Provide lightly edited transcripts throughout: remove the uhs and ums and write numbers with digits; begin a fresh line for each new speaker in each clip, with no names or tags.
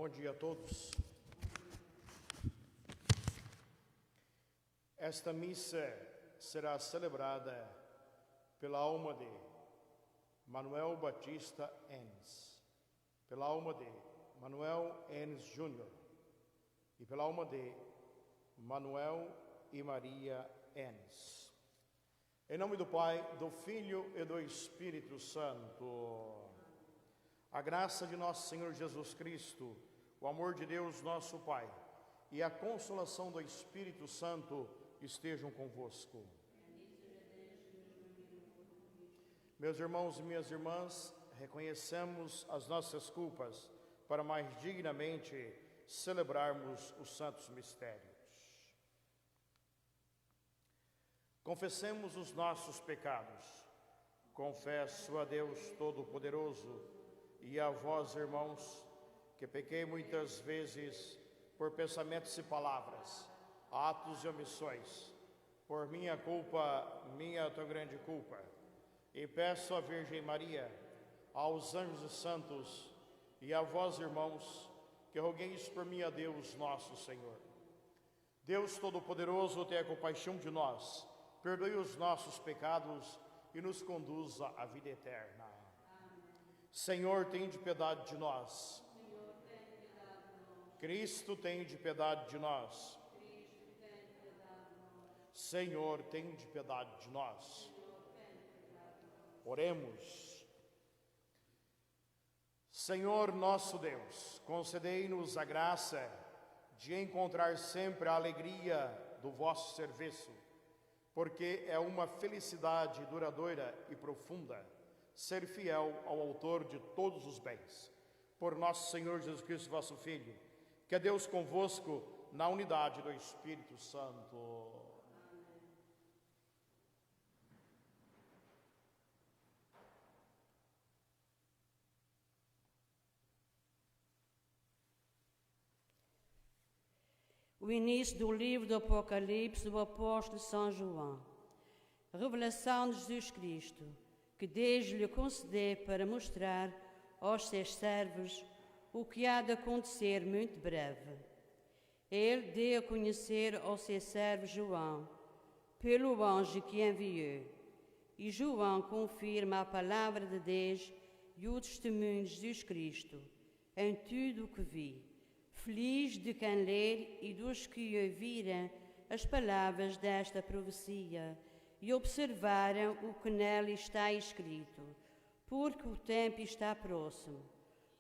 Bom dia a todos. Esta missa será celebrada pela alma de Manuel Batista Enes, pela alma de Manuel Enes Júnior e pela alma de Manuel e Maria Enes. Em nome do Pai, do Filho e do Espírito Santo. A graça de nosso Senhor Jesus Cristo, o amor de Deus nosso Pai e a consolação do Espírito Santo estejam convosco. Meus irmãos e minhas irmãs, reconhecemos as nossas culpas para mais dignamente celebrarmos os santos mistérios. Confessemos os nossos pecados. Confesso a Deus Todo-Poderoso e a vós, irmãos, que pequei muitas vezes por pensamentos e palavras, atos e omissões, por minha culpa, minha tão grande culpa. E peço à Virgem Maria, aos anjos e santos e a vós, irmãos, que rogueis por mim a Deus nosso Senhor. Deus Todo-Poderoso, tenha compaixão de nós, perdoe os nossos pecados e nos conduza à vida eterna. Senhor, tem de piedade de nós. Cristo, tem de piedade de nós. Senhor, tem de piedade de nós. Oremos. Senhor nosso Deus, concedei-nos a graça de encontrar sempre a alegria do vosso serviço, porque é uma felicidade duradoura e profunda ser fiel ao autor de todos os bens. Por nosso Senhor Jesus Cristo, vosso Filho, que é Deus convosco, na unidade do Espírito Santo. Amém.
O início do livro do Apocalipse do apóstolo São João. Revelação de Jesus Cristo, que Deus lhe concedeu para mostrar aos seus servos o que há de acontecer muito breve. Ele deu a conhecer ao seu servo João, pelo anjo que enviou, e João confirma a palavra de Deus e o testemunho de Jesus Cristo em tudo o que vi. Feliz de quem ler e dos que ouviram as palavras desta profecia e observaram o que nela está escrito, porque o tempo está próximo.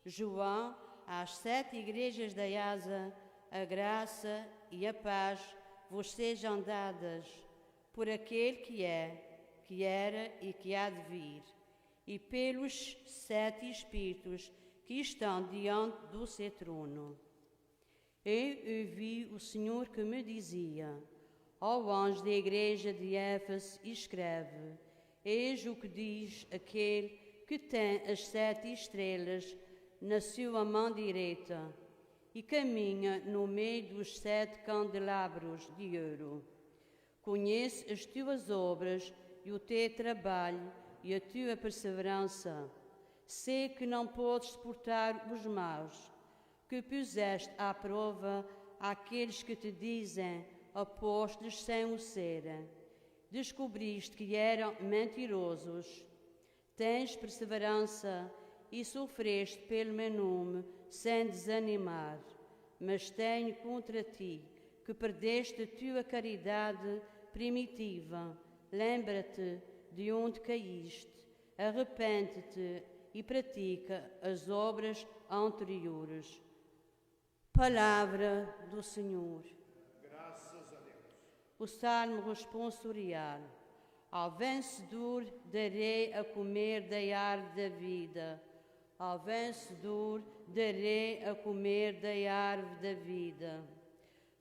João, às 7 igrejas da Ásia, a graça e a paz vos sejam dadas por aquele que é, que era e que há de vir, e pelos 7 Espíritos que estão diante do seu trono. Eu ouvi o Senhor que me dizia: ao anjo da igreja de Éfeso escreve: eis o que diz aquele que tem as 7 estrelas na sua mão direita e caminha no meio dos 7 candelabros de ouro. Conheço as tuas obras e o teu trabalho e a tua perseverança. Sei que não podes suportar os maus, que puseste à prova aqueles que te dizem apóstolos sem o serem. Descobriste que eram mentirosos. Tens perseverança e sofreste pelo meu nome sem desanimar. Mas tenho contra ti que perdeste a tua caridade primitiva. Lembra-te de onde caíste, arrepende-te e pratica as obras anteriores. Palavra do Senhor.
Graças a Deus.
O Salmo responsorial. Ao vencedor darei a comer da árvore da vida. Ao vencedor darei a comer da árvore da vida.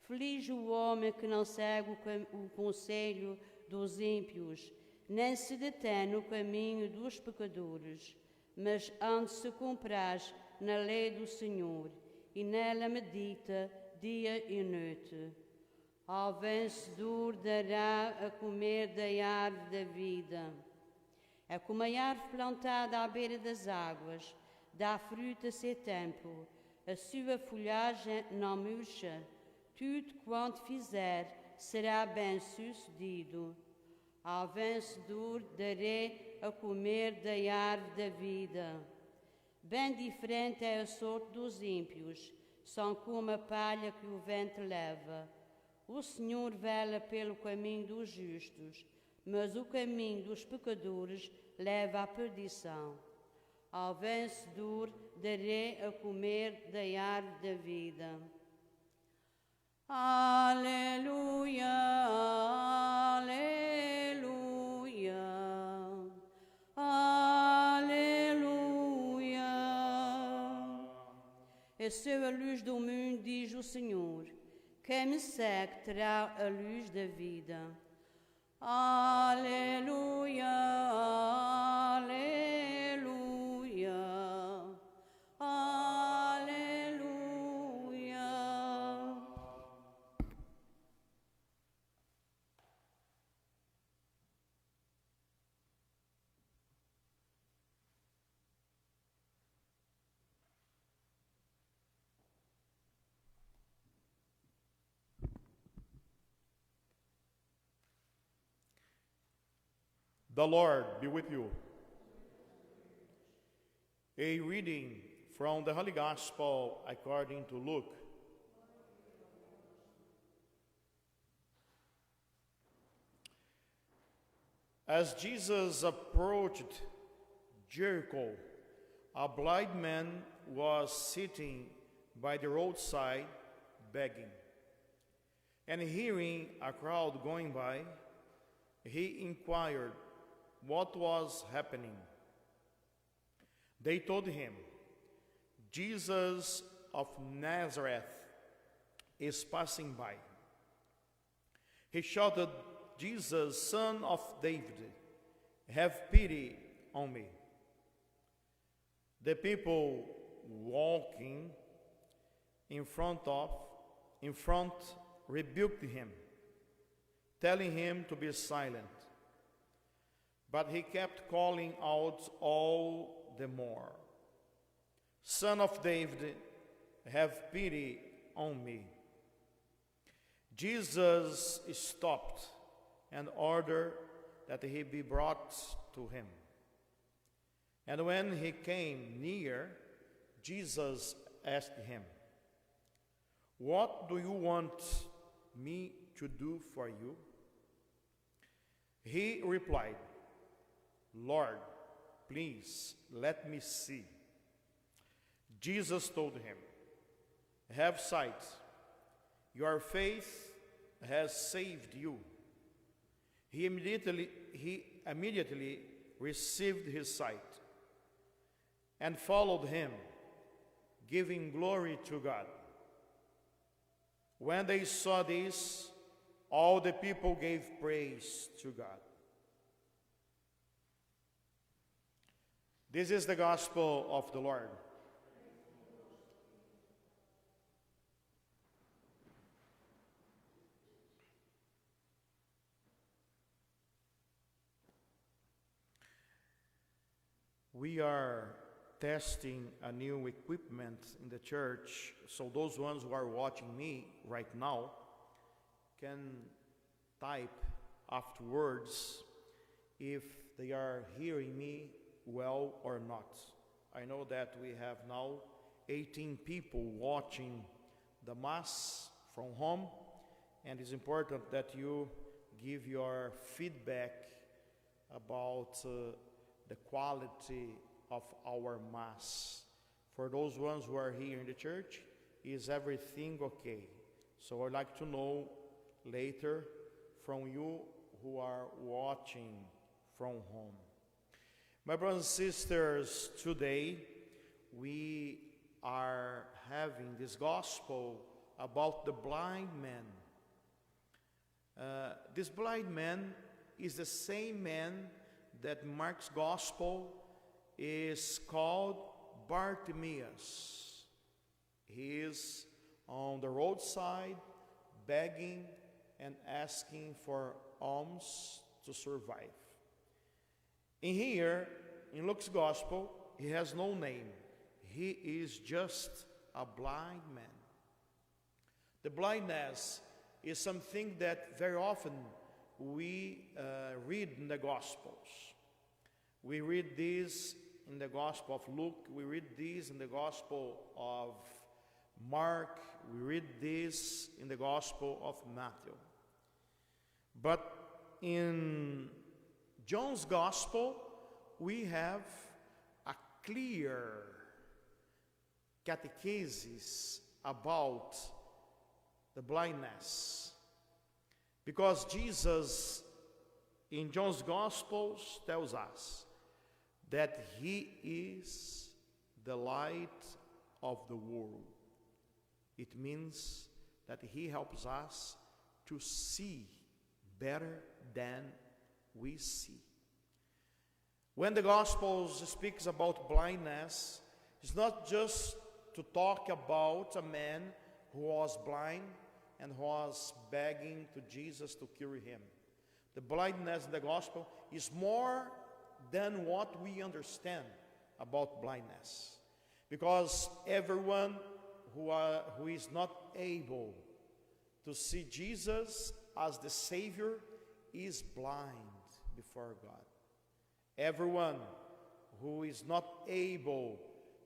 Feliz o homem que não segue o conselho dos ímpios, nem se detém no caminho dos pecadores, mas antes se compraz na lei do Senhor, e nela medita dia e noite. Ao vencedor dará a comer da árvore da vida. É como a árvore plantada à beira das águas, dá fruto a seu tempo, a sua folhagem não murcha. Tudo quanto fizer será bem-sucedido. Ao vencedor darei a comer da árvore da vida. Bem diferente é a sorte dos ímpios, são como a palha que o vento leva. O Senhor vela pelo caminho dos justos, mas o caminho dos pecadores leva à perdição. Ao vencedor darei a comer da árvore da vida. Aleluia, aleluia, aleluia. Eu sou a luz do mundo, diz o Senhor. Quem me segue terá a luz da vida. Aleluia, aleluia, aleluia.
The Lord be with you. A reading from the Holy Gospel according to Luke. As Jesus approached Jericho, a blind man was sitting by the roadside begging. And hearing a crowd going by, he inquired what was happening. They told him, Jesus of Nazareth is passing by. He shouted, Jesus, Son of David, have pity on me. The people walking in front rebuked him, telling him to be silent. But he kept calling out all the more, Son of David, have pity on me. Jesus stopped and ordered that he be brought to him. And when he came near, Jesus asked him, what do you want me to do for you? He replied, Lord, please let me see. Jesus told him, have sight, your faith has saved you. He immediately received his sight and followed him, giving glory to God. When they saw this, all the people gave praise to God. This is the gospel of the Lord. We are testing a new equipment in the church, so those ones who are watching me right now can type afterwards if they are hearing me well or not. I know that we have now 18 people watching the Mass from home, and it's important that you give your feedback about the quality of our Mass. For those ones who are here in the church, is everything okay? So I'd like to know later from you who are watching from home. My brothers and sisters, today we are having this gospel about the blind man. This blind man is the same man that Mark's gospel is called Bartimaeus. He is on the roadside begging and asking for alms to survive. In here, in Luke's gospel, he has no name. He is just a blind man. The blindness is something that very often we read in the Gospels. We read this in the Gospel of Luke, we read this in the Gospel of Mark, we read this in the Gospel of Matthew. But in John's Gospel, we have a clear catechesis about the blindness. Because Jesus, in John's Gospels, tells us that he is the light of the world. It means that he helps us to see better than we see. When the Gospels speaks about blindness, it's not just to talk about a man who was blind and who was begging to Jesus to cure him. The blindness in the Gospel is more than what we understand about blindness. Because everyone who is not able to see Jesus as the Savior is blind before God. Everyone who is not able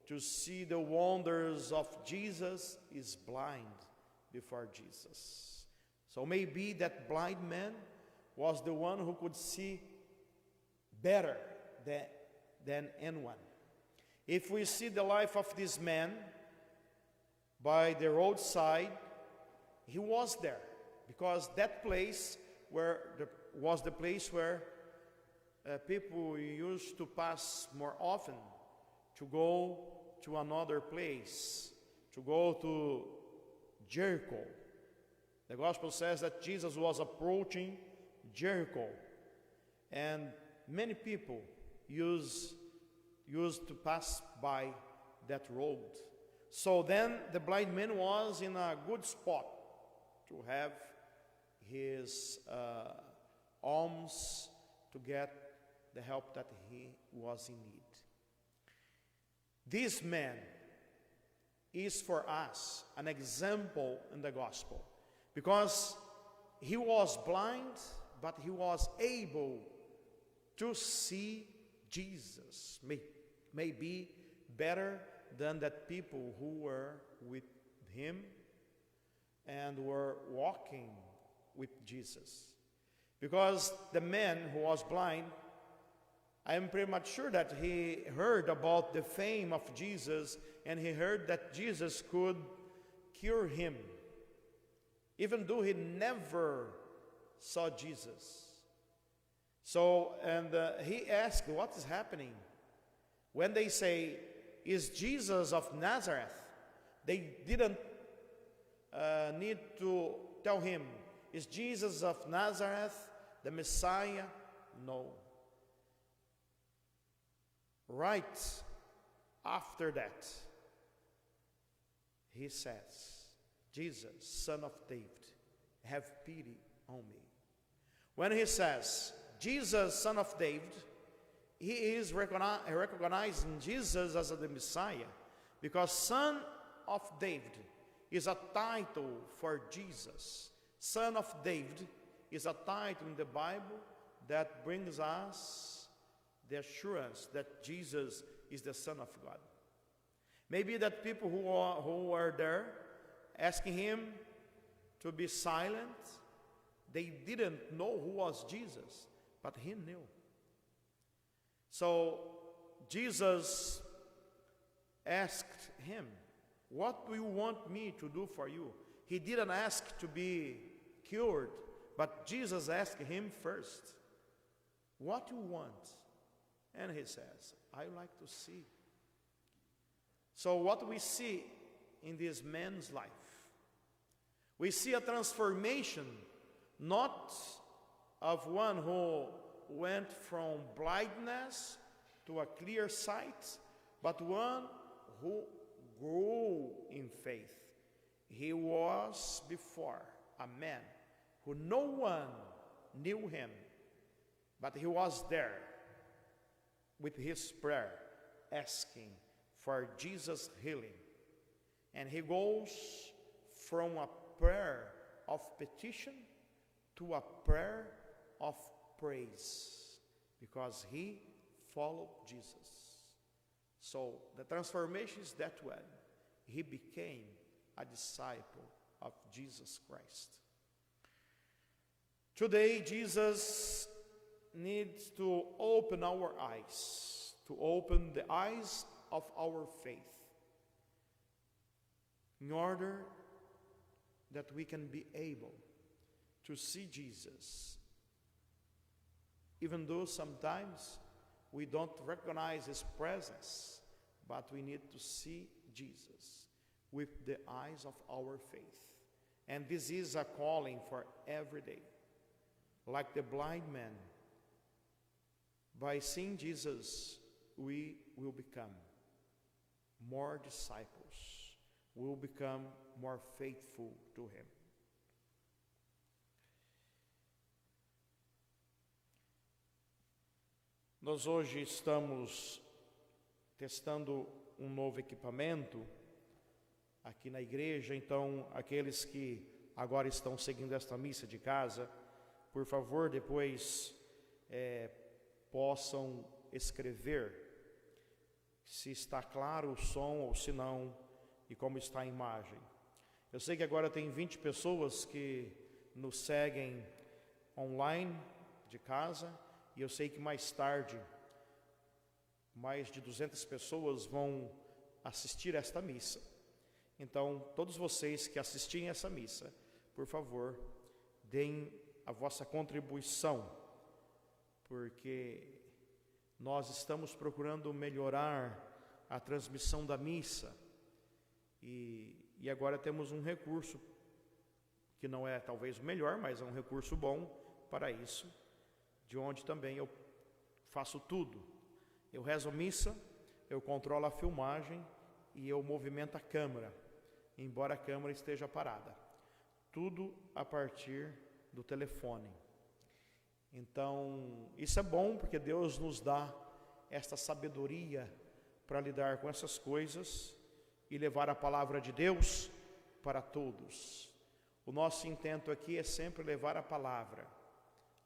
to see the wonders of Jesus is blind before Jesus. So maybe that blind man was the one who could see better than anyone. If we see the life of this man by the roadside, he was there because that place was the place where people used to pass more often to go to another place, to go to Jericho. The Gospel says that Jesus was approaching Jericho, and many people used to pass by that road. So then the blind man was in a good spot to have his alms to get the help that he was in need. This man is for us an example in the Gospel because he was blind, but he was able to see Jesus, maybe better than that people who were with him and were walking with Jesus. Because the man who was blind, I am pretty much sure that he heard about the fame of Jesus, and he heard that Jesus could cure him, even though he never saw Jesus. So, and he asked, what is happening? When they say, is Jesus of Nazareth? They didn't need to tell him, is Jesus of Nazareth the Messiah? No. Right after that, he says, Jesus, Son of David, have pity on me. When he says, Jesus, Son of David, he is recognizing Jesus as the Messiah, because Son of David is a title for Jesus. Son of David is a title in the Bible that brings us the assurance that Jesus is the Son of God. Maybe that people who were there asking him to be silent, they didn't know who was Jesus, but he knew. So Jesus asked him, what do you want me to do for you? He didn't ask to be cured, but Jesus asked him first, what do you want? And he says, I like to see. So what we see in this man's life, we see a transformation, not of one who went from blindness to a clear sight, but one who grew in faith. He was before a man who no one knew him, but he was there with his prayer, asking for Jesus' healing. And he goes from a prayer of petition to a prayer of praise, because he followed Jesus. So the transformation is that way. He became a disciple of Jesus Christ. Today, Jesus needs to open our eyes, to open the eyes of our faith, in order that we can be able to see Jesus, even though sometimes we don't recognize his presence, but we need to see Jesus with the eyes of our faith. And this is a calling for every day. Like the blind man, by seeing Jesus, we will become more disciples. We will become more faithful to him. Nós hoje estamos testando um novo equipamento aqui na igreja, então aqueles que agora estão seguindo esta missa de casa, por favor, depois possam escrever se está claro o som ou se não, e como está a imagem. Eu sei que agora tem 20 pessoas que nos seguem online de casa, e eu sei que mais tarde mais de 200 pessoas vão assistir esta missa. Então, todos vocês que assistirem essa missa, por favor, deem a vossa contribuição, porque nós estamos procurando melhorar a transmissão da missa, e agora temos um recurso que não é talvez o melhor, mas é um recurso bom para isso, de onde também eu faço tudo. Eu rezo a missa, eu controlo a filmagem e eu movimento a câmera, embora a câmera esteja parada. Tudo a partir do telefone. Então, isso é bom porque Deus nos dá esta sabedoria para lidar com essas coisas e levar a palavra de Deus para todos. O nosso intento aqui é sempre levar a palavra,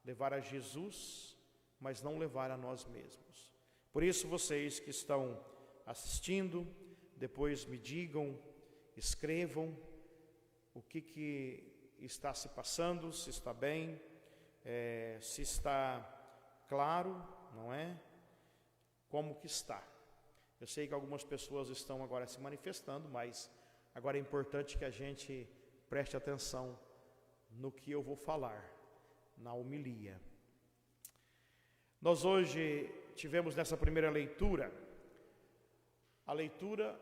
levar a Jesus, mas não levar a nós mesmos. Por isso, vocês que estão assistindo, depois me digam, escrevam o que está se passando, se está bem, se está claro, não é? Como que está. Eu sei que algumas pessoas estão agora se manifestando, mas agora é importante que a gente preste atenção no que eu vou falar, na homilia. Nós hoje tivemos nessa primeira leitura, a leitura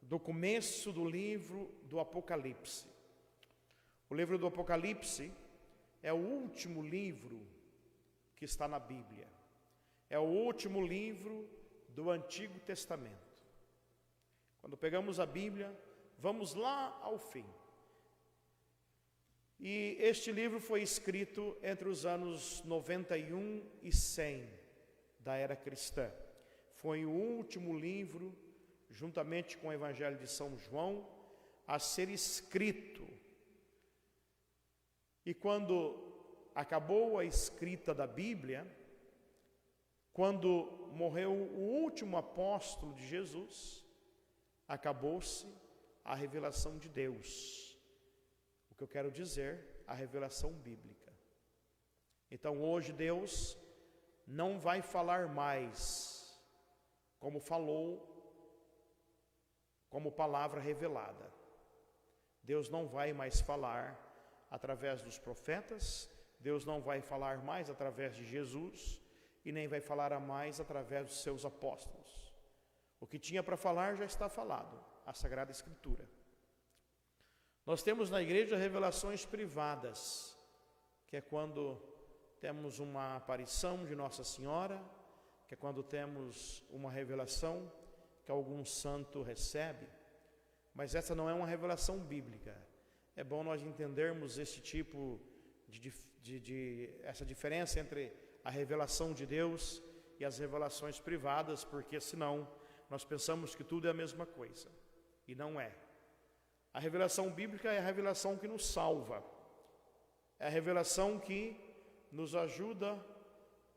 do começo do livro do Apocalipse. O livro do Apocalipse é o último livro que está na Bíblia. É o último livro do Antigo Testamento. Quando pegamos a Bíblia, vamos lá ao fim. E este livro foi escrito entre os anos 91 e 100 da era cristã. Foi o último livro, juntamente com o Evangelho de São João, a ser escrito. E quando acabou a escrita da Bíblia, quando morreu o último apóstolo de Jesus, acabou-se a revelação de Deus. O que eu quero dizer, a revelação bíblica. Então hoje Deus não vai falar mais como falou, como palavra revelada. Deus não vai mais falar através dos profetas, Deus não vai falar mais através de Jesus, e nem vai falar mais através dos seus apóstolos. O que tinha para falar já está falado, a Sagrada Escritura. Nós temos na igreja revelações privadas, que é quando temos uma aparição de Nossa Senhora, que é quando temos uma revelação que algum santo recebe, mas essa não é uma revelação bíblica. É bom nós entendermos esse tipo essa diferença entre a revelação de Deus e as revelações privadas, porque senão nós pensamos que tudo é a mesma coisa, e não é. A revelação bíblica é a revelação que nos salva. É a revelação que nos ajuda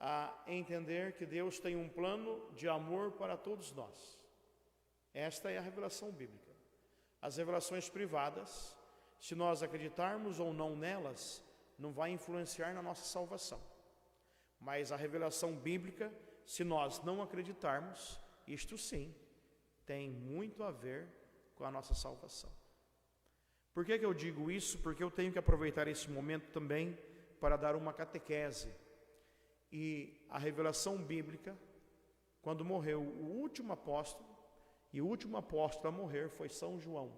a entender que Deus tem um plano de amor para todos nós. Esta é a revelação bíblica. As revelações privadas, se nós acreditarmos ou não nelas, não vai influenciar na nossa salvação. Mas a revelação bíblica, se nós não acreditarmos, isto sim, tem muito a ver com a nossa salvação. Por que eu digo isso? Porque eu tenho que aproveitar esse momento também para dar uma catequese. E a revelação bíblica, quando morreu o último apóstolo, e o último apóstolo a morrer foi São João,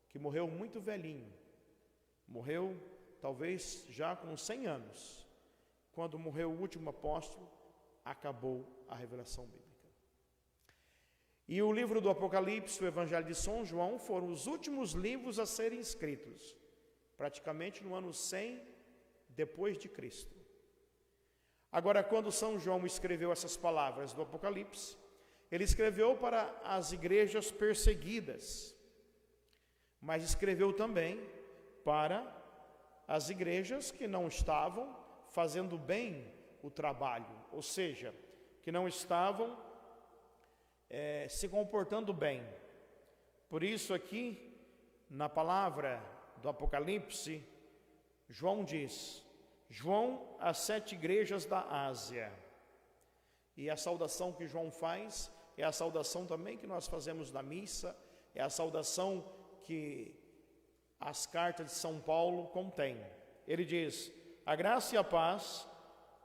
que morreu muito velhinho. Morreu talvez já com 100 anos. Quando morreu o último apóstolo, acabou a revelação bíblica. E o livro do Apocalipse, o Evangelho de São João, foram os últimos livros a serem escritos, praticamente no ano 100 depois de Cristo. Agora, quando São João escreveu essas palavras do Apocalipse, ele escreveu para as igrejas perseguidas, mas escreveu também para as igrejas que não estavam fazendo bem o trabalho, ou seja, que não estavam se comportando bem. Por isso aqui, na palavra do Apocalipse, João diz: João às 7 igrejas da Ásia. E a saudação que João faz é a saudação também que nós fazemos na missa, é a saudação que as cartas de São Paulo contêm. Ele diz: a graça e a paz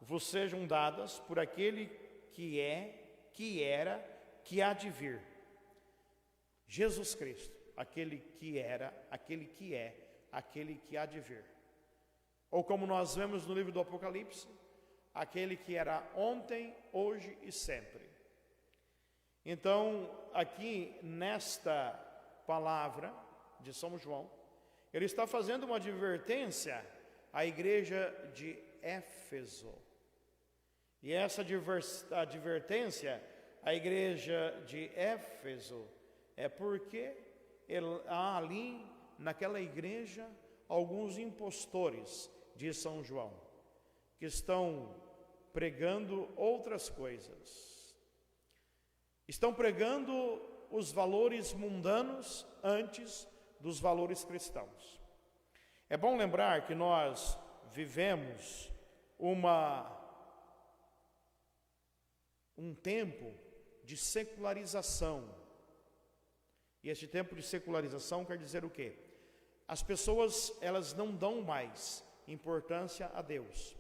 vos sejam dadas por aquele que é, que era, que há de vir. Jesus Cristo, aquele que era, aquele que é, aquele que há de vir. Ou como nós vemos no livro do Apocalipse, aquele que era ontem, hoje e sempre. Então, aqui nesta palavra de São João, ele está fazendo uma advertência à igreja de Éfeso. E essa advertência à igreja de Éfeso é porque há ali, naquela igreja, alguns impostores de São João, que estão pregando outras coisas. Estão pregando os valores mundanos antes dos valores cristãos. É bom lembrar que nós vivemos um tempo de secularização. E este tempo de secularização quer dizer o quê? As pessoas, elas não dão mais importância a Deus.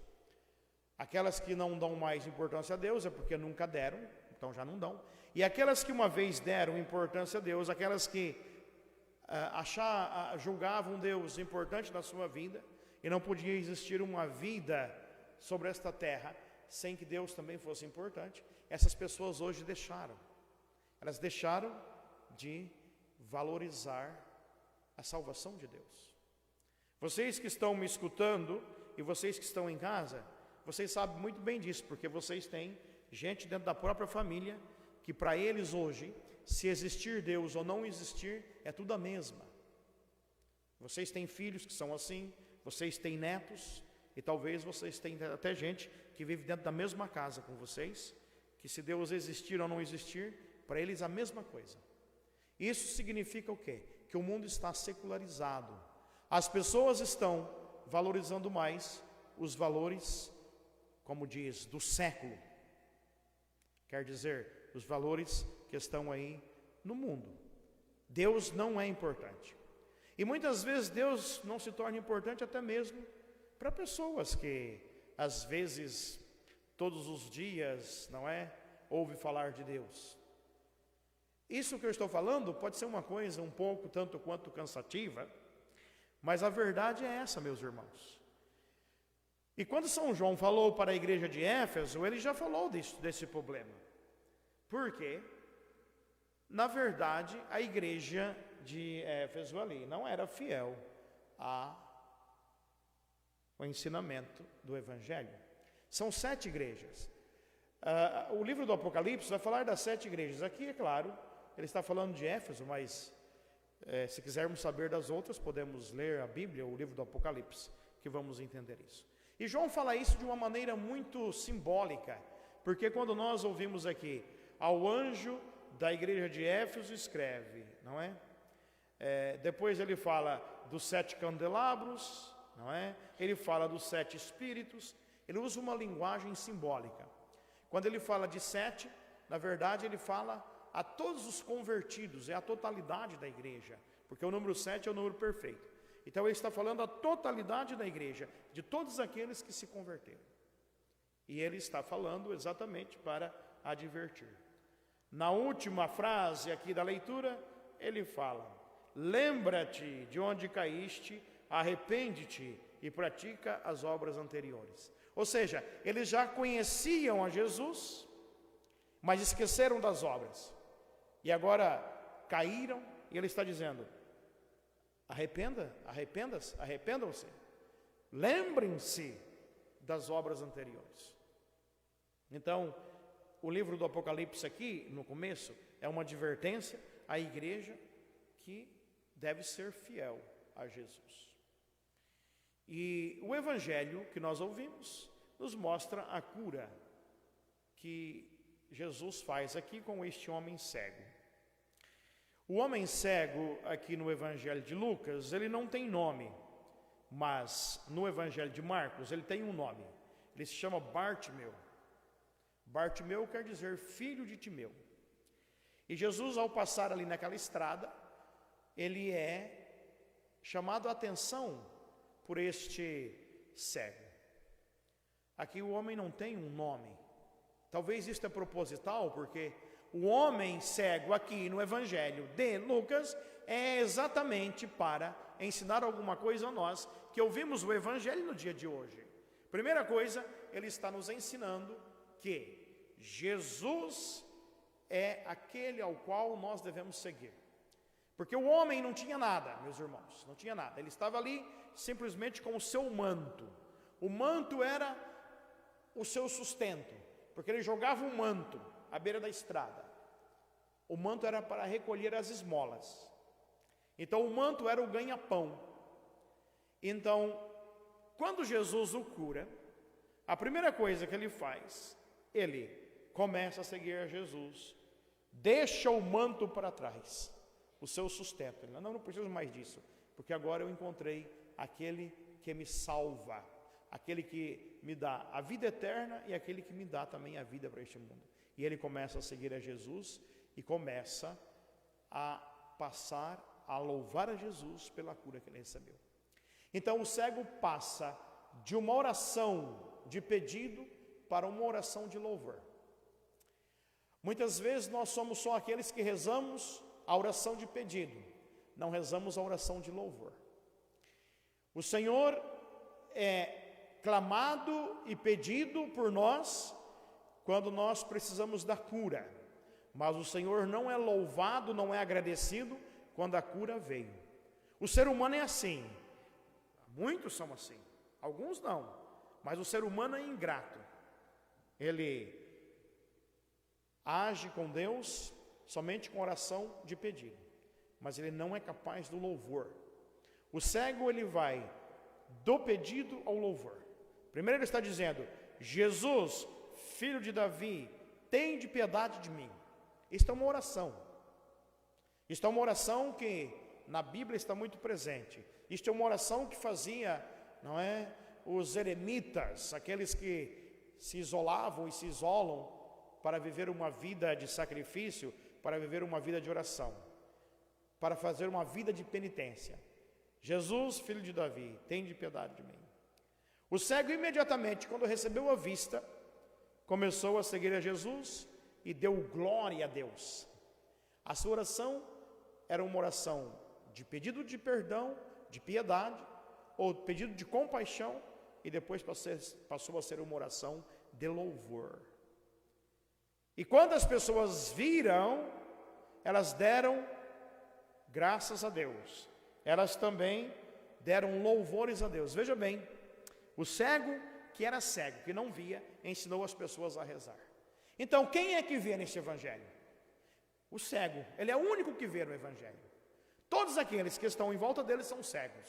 Aquelas que não dão mais importância a Deus é porque nunca deram, então já não dão. E aquelas que uma vez deram importância a Deus, aquelas que julgavam Deus importante na sua vida, e não podia existir uma vida sobre esta terra sem que Deus também fosse importante, essas pessoas hoje deixaram. Elas deixaram de valorizar a salvação de Deus. Vocês que estão me escutando e vocês que estão em casa, vocês sabem muito bem disso, porque vocês têm gente dentro da própria família que para eles hoje, se existir Deus ou não existir, é tudo a mesma. Vocês têm filhos que são assim, vocês têm netos, e talvez vocês tenham até gente que vive dentro da mesma casa com vocês, que se Deus existir ou não existir, para eles a mesma coisa. Isso significa o quê? Que o mundo está secularizado. As pessoas estão valorizando mais os valores, como diz, do século. Quer dizer, os valores que estão aí no mundo. Deus não é importante. E muitas vezes Deus não se torna importante até mesmo para pessoas que, às vezes, todos os dias, ouve falar de Deus. Isso que eu estou falando pode ser uma coisa um pouco, tanto quanto cansativa, mas a verdade é essa, meus irmãos. E quando São João falou para a igreja de Éfeso, ele já falou desse problema. Por quê? Na verdade, a igreja de Éfeso ali não era fiel ao ensinamento do Evangelho. São 7 igrejas. O livro do Apocalipse vai falar das 7 igrejas. Aqui, é claro, ele está falando de Éfeso, mas Se quisermos saber das outras, podemos ler a Bíblia, o livro do Apocalipse, que vamos entender isso. E João fala isso de uma maneira muito simbólica, porque quando nós ouvimos aqui, ao anjo da igreja de Éfeso escreve, não é? Depois ele fala dos 7 candelabros, não é? Ele fala dos 7 espíritos, ele usa uma linguagem simbólica. Quando ele fala de 7, na verdade ele fala a todos os convertidos, é a totalidade da igreja, porque o número 7 é o número perfeito. Então ele está falando a totalidade da igreja, de todos aqueles que se converteram. E ele está falando exatamente para advertir. Na última frase aqui da leitura, ele fala: lembra-te de onde caíste, arrepende-te e pratica as obras anteriores. Ou seja, eles já conheciam a Jesus, mas esqueceram das obras. E agora caíram, e ele está dizendo: arrependam-se, lembrem-se das obras anteriores. Então, o livro do Apocalipse aqui, no começo, é uma advertência à igreja que deve ser fiel a Jesus. E o evangelho que nós ouvimos nos mostra a cura que Jesus faz aqui com este homem cego. O homem cego aqui no evangelho de Lucas, ele não tem nome, mas no evangelho de Marcos ele tem um nome. Ele se chama Bartimeu. Bartimeu quer dizer filho de Timeu. E Jesus, ao passar ali naquela estrada, ele é chamado a atenção por este cego. Aqui o homem não tem um nome. Talvez isso é proposital, porque o homem cego aqui no evangelho de Lucas é exatamente para ensinar alguma coisa a nós que ouvimos o evangelho no dia de hoje. Primeira coisa, ele está nos ensinando que Jesus é aquele ao qual nós devemos seguir. Porque o homem não tinha nada, meus irmãos, não tinha nada. Ele estava ali simplesmente com o seu manto. O manto era o seu sustento, porque ele jogava um manto à beira da estrada. O manto era para recolher as esmolas. Então o manto era o ganha-pão. Então, quando Jesus o cura, a primeira coisa que ele faz, ele começa a seguir a Jesus, deixa o manto para trás, o seu sustento. Ele não preciso mais disso, porque agora eu encontrei aquele que me salva, aquele que me dá a vida eterna e aquele que me dá também a vida para este mundo. E ele começa a seguir a Jesus e começa a passar a louvar a Jesus pela cura que ele recebeu. Então o cego passa de uma oração de pedido para uma oração de louvor. Muitas vezes nós somos só aqueles que rezamos a oração de pedido, não rezamos a oração de louvor. O Senhor é clamado e pedido por nós quando nós precisamos da cura, mas o Senhor não é louvado, não é agradecido quando a cura veio. O ser humano é assim, muitos são assim, alguns não, mas o ser humano é ingrato. Ele age com Deus somente com oração de pedido, mas ele não é capaz do louvor. O cego, ele vai do pedido ao louvor. Primeiro ele está dizendo: Jesus, filho de Davi, tende piedade de mim. Isto é uma oração. Isto é uma oração que na Bíblia está muito presente. Isto é uma oração que fazia, não é, os eremitas, aqueles que se isolavam e se isolam para viver uma vida de sacrifício, para viver uma vida de oração, para fazer uma vida de penitência. Jesus, filho de Davi, tende piedade de mim. O cego imediatamente, quando recebeu a vista, começou a seguir a Jesus e deu glória a Deus. A sua oração era uma oração de pedido de perdão, de piedade, ou pedido de compaixão, e depois passou a ser uma oração de louvor. E quando as pessoas viram, elas deram graças a Deus. Elas também deram louvores a Deus. Veja bem, o cego que era cego, que não via, ensinou as pessoas a rezar. Então, quem é que vê neste evangelho? O cego, ele é o único que vê no evangelho. todos aqueles que estão em volta deles são cegos.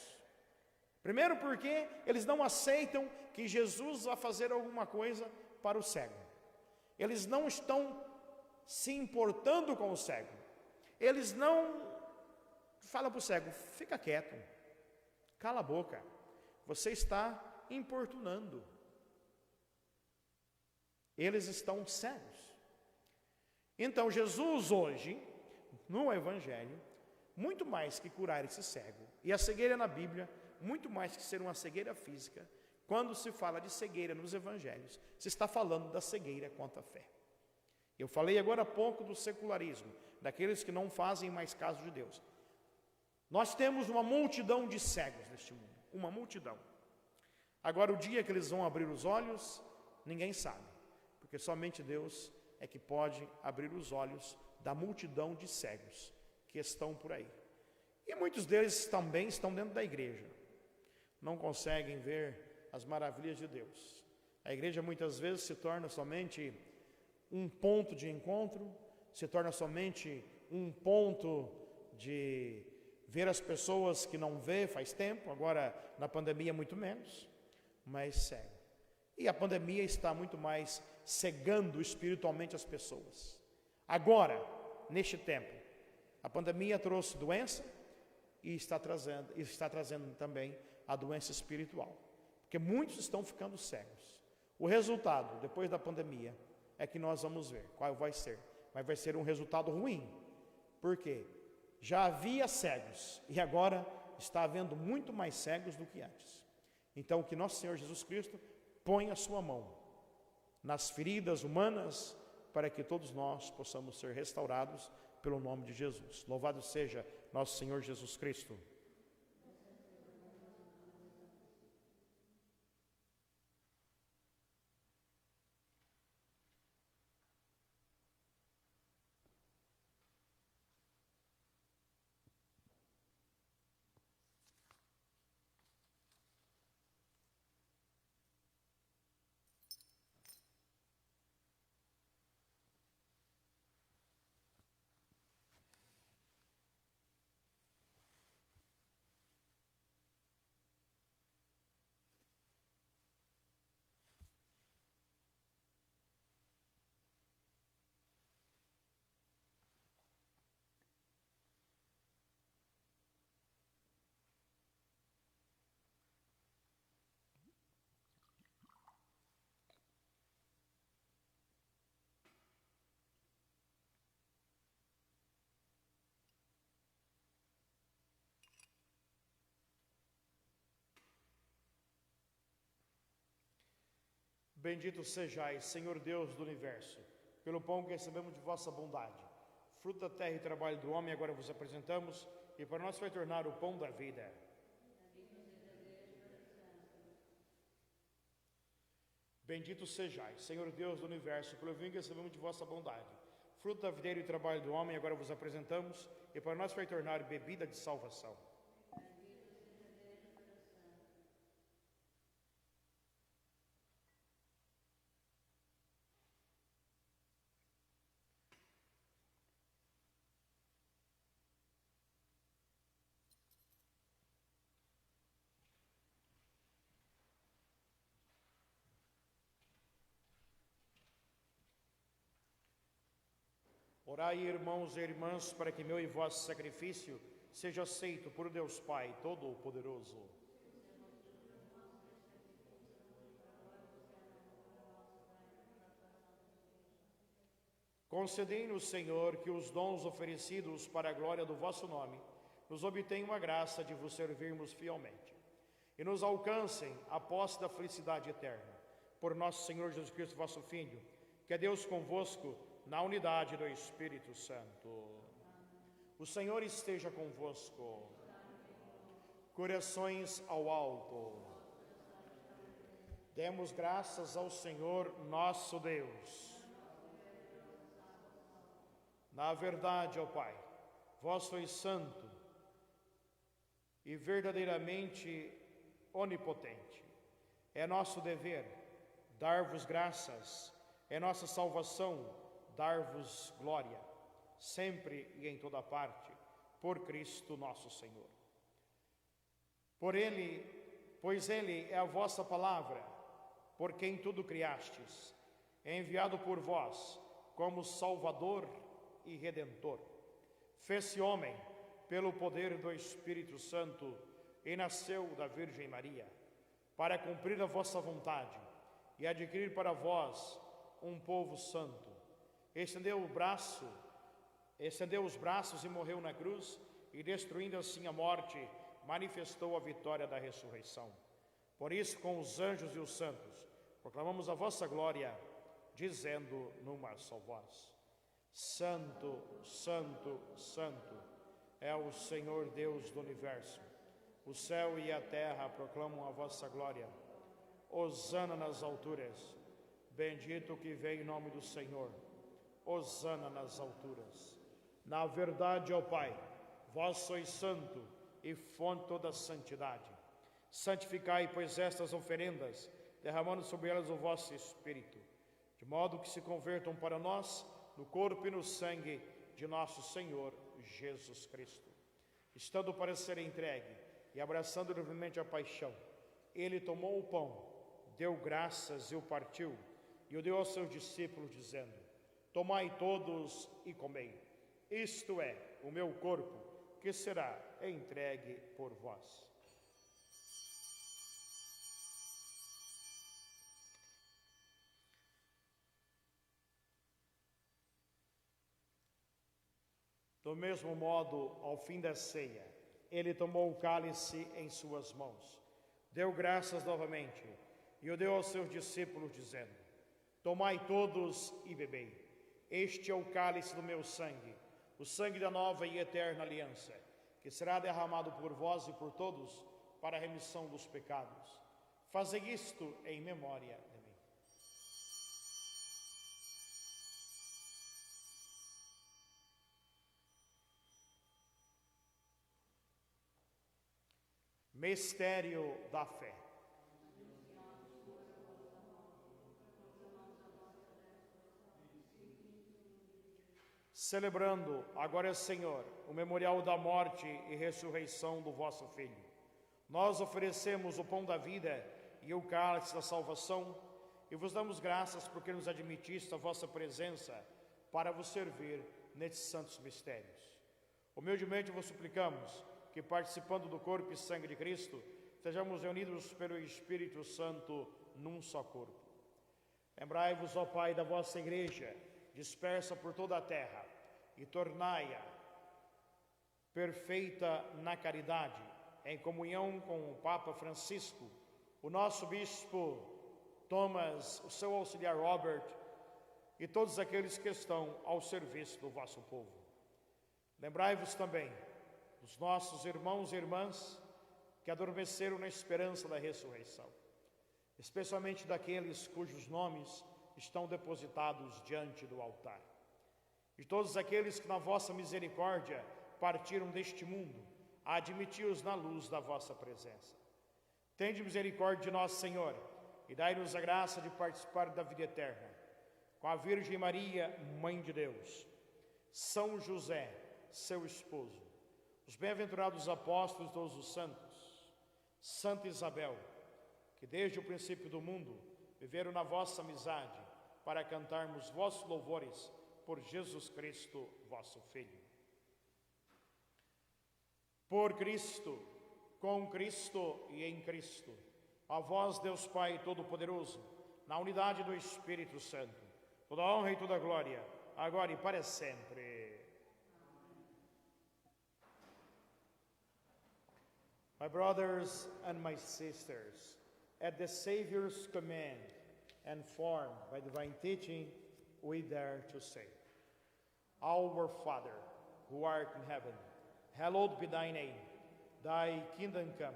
Primeiro porque eles não aceitam que Jesus vá fazer alguma coisa para o cego. Eles não estão se importando com o cego. Eles não falam para o cego: fica quieto, cala a boca, você está importunando. Eles estão cegos. Então Jesus hoje, no Evangelho, muito mais que curar esse cego, e a cegueira na Bíblia, muito mais que ser uma cegueira física, quando se fala de cegueira nos Evangelhos, se está falando da cegueira quanto à fé. Eu falei agora há pouco do secularismo, daqueles que não fazem mais caso de Deus. Nós temos uma multidão de cegos neste mundo, uma multidão. Agora, o dia que eles vão abrir os olhos, ninguém sabe, porque somente Deus é que pode abrir os olhos da multidão de cegos que estão por aí. E muitos deles também estão dentro da igreja, não conseguem ver as maravilhas de Deus. A igreja muitas vezes se torna somente um ponto de encontro, se torna somente um ponto de ver as pessoas que não vê faz tempo, agora na pandemia muito menos, mas cego. E a pandemia está muito mais cegando espiritualmente as pessoas. Agora, neste tempo, a pandemia trouxe doença e está trazendo também a doença espiritual, porque muitos estão ficando cegos. O resultado, depois da pandemia, é que nós vamos ver qual vai ser. Mas vai ser um resultado ruim, porque já havia cegos e agora está havendo muito mais cegos do que antes. Então, que nosso Senhor Jesus Cristo ponha a sua mão nas feridas humanas, para que todos nós possamos ser restaurados pelo nome de Jesus. Louvado seja nosso Senhor Jesus Cristo. Bendito sejais, Senhor Deus do Universo, pelo pão que recebemos de vossa bondade. Fruto da terra e trabalho do homem, agora vos apresentamos, e para nós vai tornar o pão da vida. Bendito sejais, Senhor Deus do Universo, pelo vinho que recebemos de vossa bondade. Fruto da videira e trabalho do homem, agora vos apresentamos, e para nós vai tornar bebida de salvação. Orai, irmãos e irmãs, para que meu e vosso sacrifício seja aceito por Deus Pai Todo-Poderoso. Concedei-nos, Senhor, que os dons oferecidos para a glória do vosso nome nos obtenham a graça de vos servirmos fielmente e nos alcancem a posse da felicidade eterna. Por nosso Senhor Jesus Cristo, vosso Filho, que é Deus convosco, na unidade do Espírito Santo. O Senhor esteja convosco. Corações ao alto. Demos graças ao Senhor nosso Deus. Na verdade, ó Pai, vós sois santo e verdadeiramente onipotente. É nosso dever dar-vos graças, é nossa salvação dar-vos glória, sempre e em toda parte, por Cristo nosso Senhor. Pois ele é a vossa palavra, por quem tudo criastes, é enviado por vós como Salvador e Redentor. Fez-se homem pelo poder do Espírito Santo e nasceu da Virgem Maria, para cumprir a vossa vontade e adquirir para vós um povo santo. Estendeu os braços e morreu na cruz, e destruindo assim a morte, manifestou a vitória da ressurreição. Por isso, com os anjos e os santos, proclamamos a vossa glória, dizendo numa só voz: Santo, Santo, Santo é o Senhor Deus do universo. O céu e a terra proclamam a vossa glória. Hosana nas alturas. Bendito que vem em nome do Senhor. Hosana nas alturas. Na verdade, ó Pai, vós sois santo e fonte toda santidade. Santificai, pois, estas oferendas, derramando sobre elas o vosso Espírito, de modo que se convertam para nós no corpo e no sangue de nosso Senhor Jesus Cristo. Estando para ser entregue e abraçando livremente a paixão, ele tomou o pão, deu graças e o partiu, e o deu aos seus discípulos, dizendo: Tomai todos e comei. Isto é o meu corpo, que será entregue por vós. Do mesmo modo, ao fim da ceia, ele tomou o cálice em suas mãos, deu graças novamente e o deu aos seus discípulos, dizendo: Tomai todos e bebei. Este é o cálice do meu sangue, o sangue da nova e eterna aliança, que será derramado por vós e por todos para a remissão dos pecados. Fazei isto em memória de mim. Mistério da fé. Celebrando agora, Senhor, o memorial da morte e ressurreição do vosso Filho, nós oferecemos o pão da vida e o cálice da salvação e vos damos graças porque nos admitiste a vossa presença para vos servir nestes santos mistérios. Humildemente vos suplicamos que, participando do corpo e sangue de Cristo, sejamos reunidos pelo Espírito Santo num só corpo. Lembrai-vos, ó Pai, da vossa Igreja, dispersa por toda a terra, e tornai-a perfeita na caridade, em comunhão com o Papa Francisco, o nosso Bispo Thomas, o seu auxiliar Robert, e todos aqueles que estão ao serviço do vosso povo. Lembrai-vos também dos nossos irmãos e irmãs que adormeceram na esperança da ressurreição, especialmente daqueles cujos nomes estão depositados diante do altar, de todos aqueles que na vossa misericórdia partiram deste mundo, admiti-os na luz da vossa presença. Tende misericórdia de nós, Senhor, e dai-nos a graça de participar da vida eterna, com a Virgem Maria, Mãe de Deus, São José, seu esposo, os bem-aventurados apóstolos e todos os santos, Santa Isabel, que desde o princípio do mundo viveram na vossa amizade, para cantarmos vossos louvores por Jesus Cristo, vosso Filho. Por Cristo, com Cristo e em Cristo, a vós, Deus Pai Todo-Poderoso, na unidade do Espírito Santo, toda a honra e toda a glória, agora e para sempre. My brothers and my sisters, at the Savior's command and formed by divine teaching, we dare to say, Our Father, who art in heaven, hallowed be thy name. Thy kingdom come,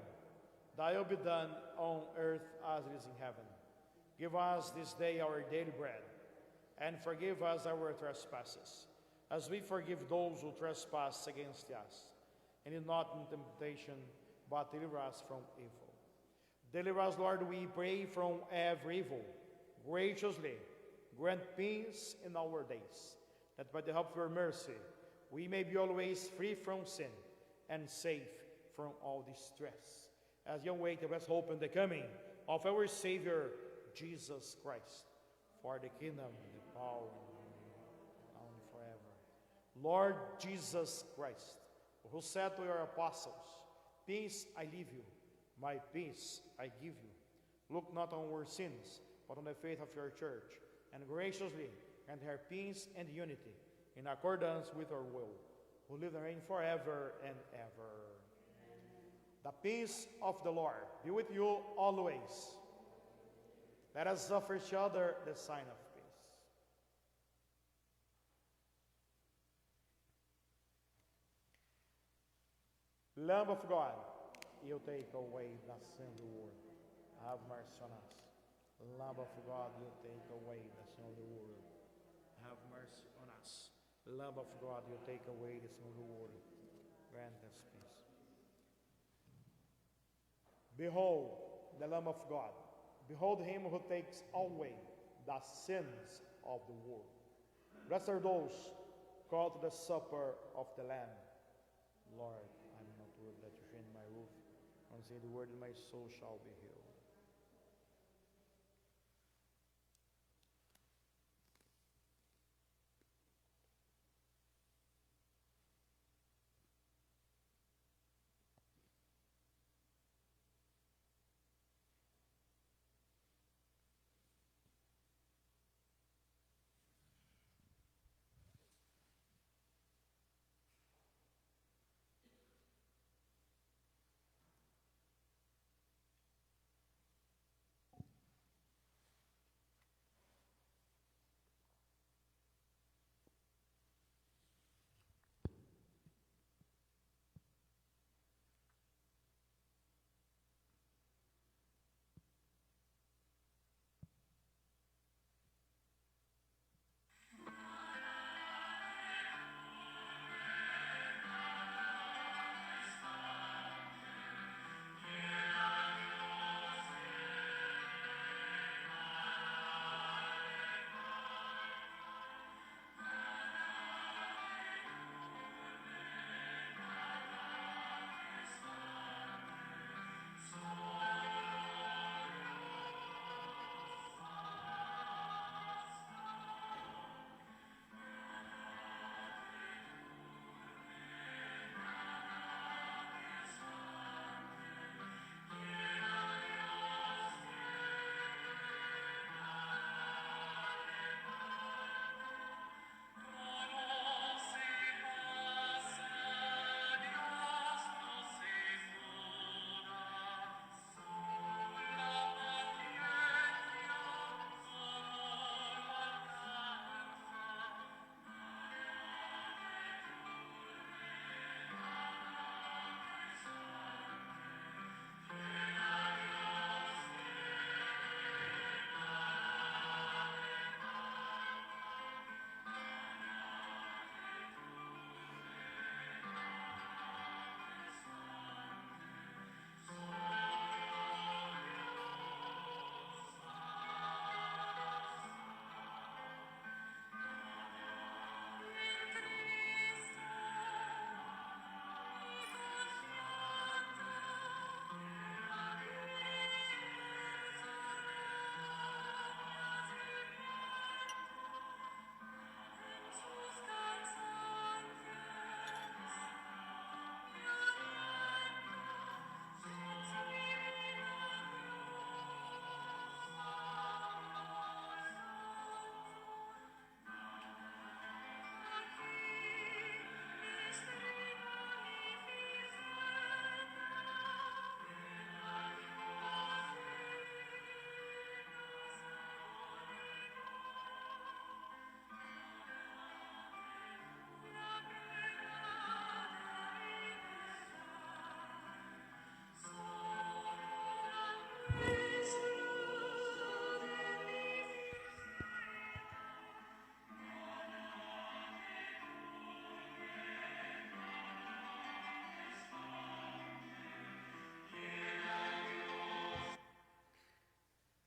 thy will be done on earth as it is in heaven. Give us this day our daily bread, and forgive us our trespasses, as we forgive those who trespass against us. And lead not into temptation, but deliver us from evil. Deliver us, Lord, we pray, from every evil. Graciously grant peace in our days, that by the help of your mercy we may be always free from sin and safe from all distress, as you wait the best hope in the coming of our Savior, Jesus Christ, for the kingdom, the power, and forever. Lord Jesus Christ, who said to your apostles, "Peace I leave you, my peace I give you," look not on our sins, but on the faith of your church, and graciously grant her peace and unity, in accordance with your will, who live and reign forever and ever. Amen. The peace of the Lord be with you always. Let us offer each other the sign of peace. Lamb of God, you take away the sin of the world. Have mercy on us. Lamb of God, you take away the sin of the world. Have mercy on us. Lamb of God, you take away the sin of the world. Grant us peace. Behold the Lamb of God. Behold him who takes away the sins of the world. Blessed are those called to the supper of the Lamb. Lord, I am not worthy that you shine my roof. Only say the word, and my soul shall be healed.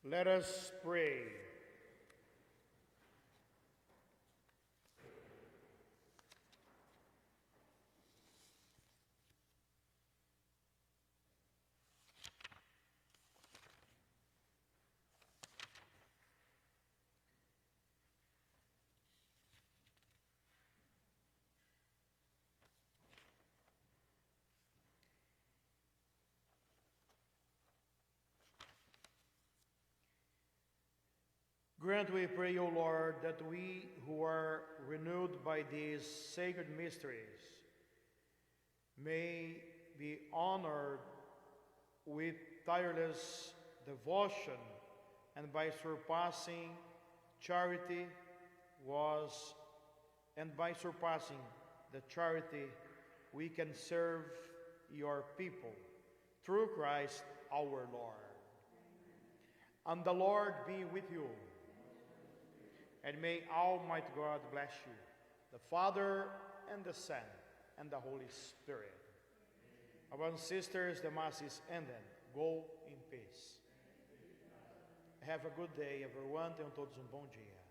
Let us pray. Grant, we pray, O Lord, that we who are renewed by these sacred mysteries may be honored with tireless devotion, and by surpassing charity the charity, we can serve your people through Christ our Lord. And the Lord be with you. And may Almighty God bless you, the Father and the Son and the Holy Spirit. Brothers and sisters, the Mass is ended. Go in peace. Have a good day, everyone. Tenham todos bom dia.